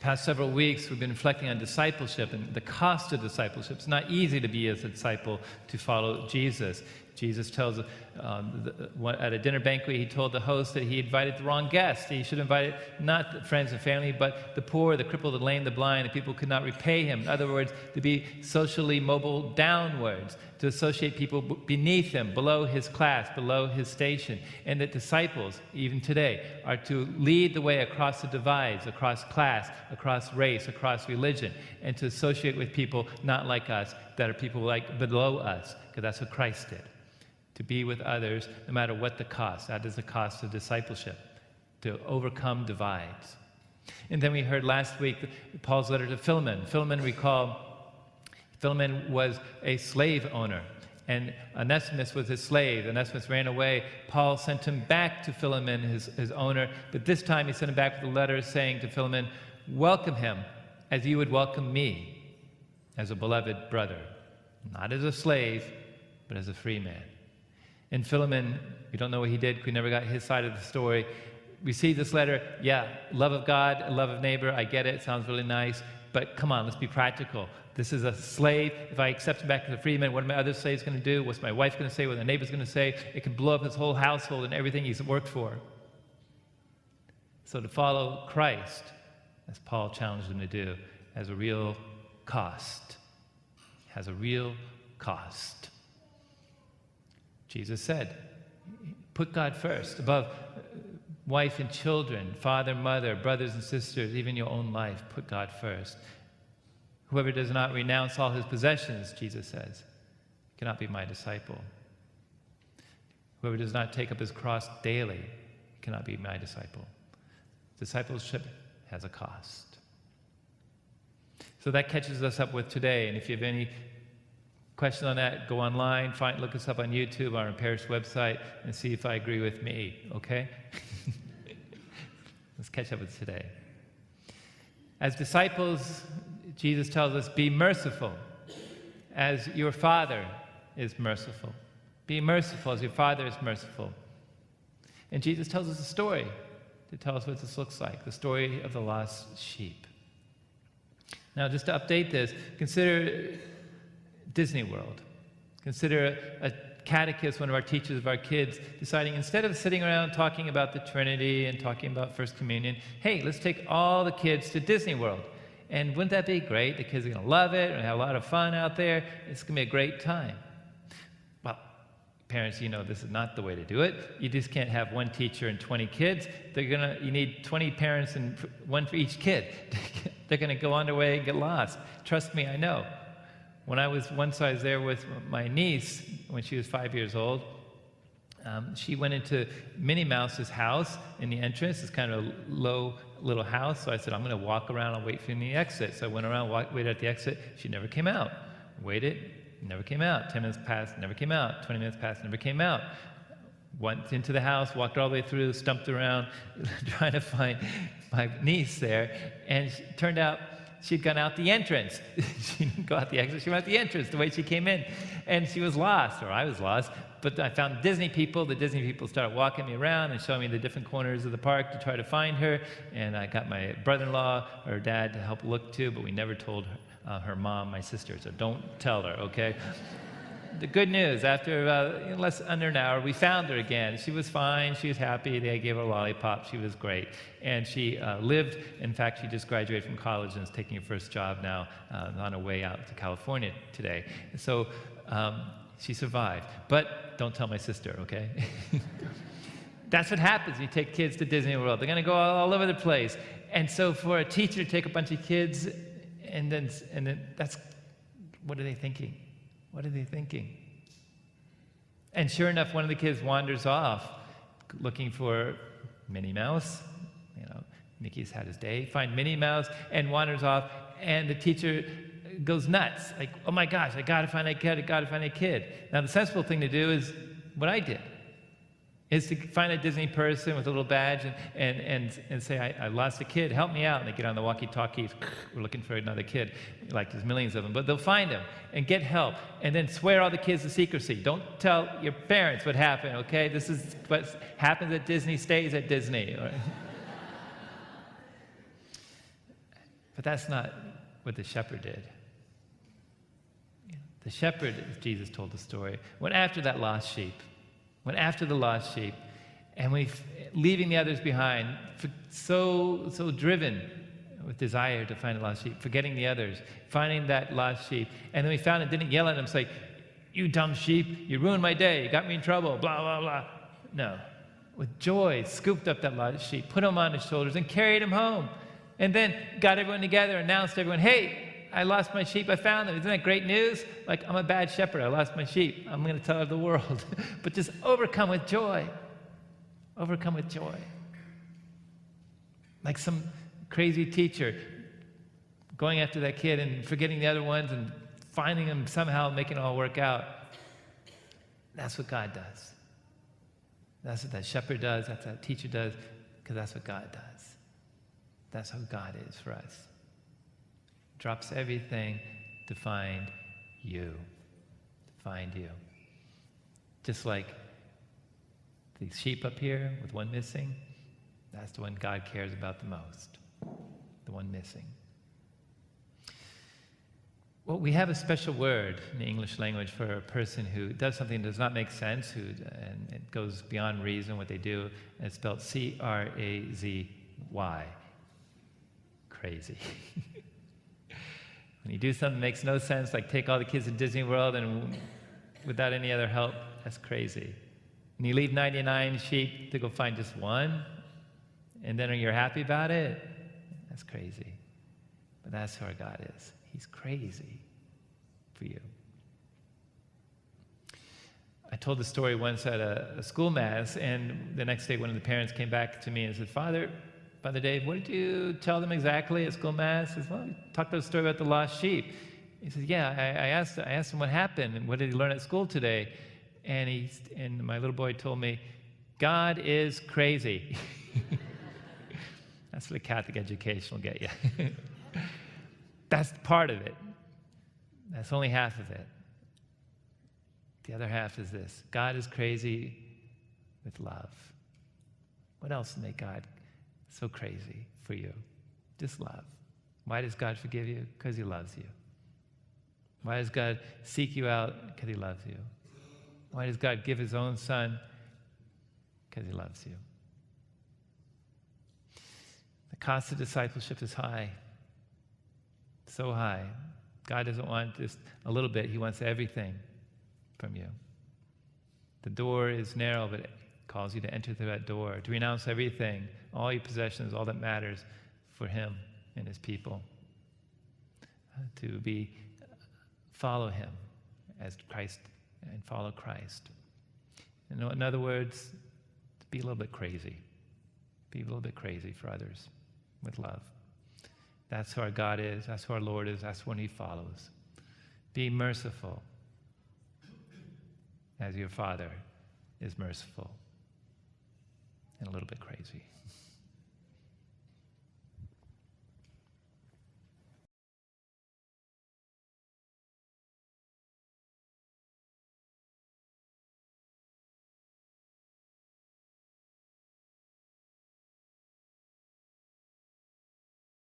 Past several weeks, we've been reflecting on discipleship and the cost of discipleship. It's not easy to be as a disciple, to follow Jesus. Jesus tells, at a dinner banquet, he told the host that he invited the wrong guest. He should have invited not friends and family, but the poor, the crippled, the lame, the blind, the people who could not repay him. In other words, to be socially mobile downwards, to associate people beneath him, below his class, below his station. And that disciples, even today, are to lead the way across the divides, across class, across race, across religion, and to associate with people not like us, that are people like below us, because that's what Christ did. To be with others, no matter what the cost. That is the cost of discipleship, to overcome divides. And then we heard last week Paul's letter to Philemon. Philemon was a slave owner, and Onesimus was his slave. Onesimus ran away. Paul sent him back to Philemon, his owner, but this time he sent him back with a letter saying to Philemon, welcome him as you would welcome me, as a beloved brother, not as a slave, but as a free man. And Philemon, we don't know what he did, we never got his side of the story, received this letter. Yeah, love of God, love of neighbor, I get it, sounds really nice, but come on, let's be practical. This is a slave. If I accept him back as a free man, what are my other slaves going to do? What's my wife going to say? What the neighbor's going to say? It can blow up his whole household and everything he's worked for. So to follow Christ, as Paul challenged him to do, has a real cost. Has a real cost. Jesus said, put God first, above wife and children, father, mother, brothers and sisters, even your own life. Put God first. Whoever does not renounce all his possessions, Jesus says, cannot be my disciple. Whoever does not take up his cross daily cannot be my disciple. Discipleship has a cost. So that catches us up with today. And if you have any question on that, go online, look us up on YouTube, on our parish website, and see if I agree with me, okay? Let's catch up with today. As disciples, Jesus tells us, be merciful as your Father is merciful. Be merciful as your Father is merciful. And Jesus tells us a story to tell us what this looks like, the story of the lost sheep. Now, just to update this, consider Disney World. Consider a catechist, one of our teachers of our kids, deciding instead of sitting around talking about the Trinity and talking about First Communion, hey, let's take all the kids to Disney World. And wouldn't that be great? The kids are going to love it and have a lot of fun out there. It's going to be a great time. Well, parents, you know this is not the way to do it. You just can't have one teacher and 20 kids. You need 20 parents and one for each kid. They're going to go on their way and get lost. Trust me, I know. When I was there with my niece, when she was 5 years old, she went into Minnie Mouse's house in the entrance. It's kind of a low little house. So I said, I'm going to walk around and wait for the exit. So I went around, waited at the exit. She never came out. Waited, never came out. 10 minutes passed, never came out. 20 minutes passed, never came out. Went into the house, walked all the way through, stumped around, trying to find my niece there. And it turned out she'd gone out the entrance. She didn't go out the exit, she went out the entrance the way she came in. And she was lost, or I was lost. But I found Disney people. The Disney people started walking me around and showing me the different corners of the park to try to find her. And I got my brother-in-law or dad to help look too, but we never told her mom, my sister. So don't tell her, okay? The good news, after less under an hour, we found her again. She was fine. She was happy. They gave her a lollipop. She was great. And she lived. In fact, she just graduated from college and is taking her first job now on her way out to California today. So she survived. But don't tell my sister, okay? That's what happens. You take kids to Disney World. They're going to go all over the place. And so for a teacher to take a bunch of kids, and then that's, what are they thinking? What are they thinking? And sure enough, one of the kids wanders off looking for Minnie Mouse. You know, Mickey's had his day. Find Minnie Mouse and wanders off. And the teacher goes nuts. Like, oh my gosh, I got to find that kid. I got to find that kid. Now, the sensible thing to do is what I did. Is to find a Disney person with a little badge and say, I lost a kid, help me out. And they get on the walkie-talkies, we're looking for another kid. Like there's millions of them, but they'll find him and get help. And then swear all the kids to secrecy. Don't tell your parents what happened, okay? This is what happens at Disney stays at Disney. But that's not what the shepherd did. The shepherd, as Jesus told the story, went after that lost sheep, and leaving the others behind, so driven with desire to find a lost sheep, forgetting the others, finding that lost sheep. And then we found it, didn't yell at him, say, "You dumb sheep, you ruined my day, you got me in trouble, blah, blah, blah." No. With joy, scooped up that lost sheep, put him on his shoulders, and carried him home. And then got everyone together, announced to everyone, "Hey, I lost my sheep, I found them. Isn't that great news? Like, I'm a bad shepherd, I lost my sheep. I'm going to tell the world." But just overcome with joy. Overcome with joy. Like some crazy teacher going after that kid and forgetting the other ones and finding them somehow, making it all work out. That's what God does. That's what that shepherd does, that's what that teacher does, because that's what God does. That's how God is for us. Drops everything to find you. To find you. Just like the sheep up here with one missing, that's the one God cares about the most. The one missing. Well, we have a special word in the English language for a person who does something that does not make sense, and it goes beyond reason what they do, and it's spelled C-R-A-Z-Y. Crazy. When you do something that makes no sense, like take all the kids to Disney World and without any other help, that's crazy. And you leave 99 sheep to go find just one, and then you're happy about it, that's crazy. But that's who our God is. He's crazy for you. I told the story once at a school mass, and the next day one of the parents came back to me and said, Father Dave, what did you tell them exactly at school mass? He says, well, we talked about the story about the lost sheep. He says, yeah, I asked him what happened and what did he learn at school today? And my little boy told me, God is crazy. That's what a Catholic education will get you. That's part of it. That's only half of it. The other half is this. God is crazy with love. What else will make God so crazy for you? Just love. Why does God forgive you? Because he loves you. Why does God seek you out? Because he loves you. Why does God give his own son? Because he loves you. The cost of discipleship is high. So high. God doesn't want just a little bit. He wants everything from you. The door is narrow, but it calls you to enter through that door, to renounce everything, all your possessions, all that matters for him and his people. To follow him as Christ and follow Christ. In other words, to be a little bit crazy. Be a little bit crazy for others with love. That's who our God is. That's who our Lord is. That's one he follows. Be merciful as your Father is merciful and a little bit crazy.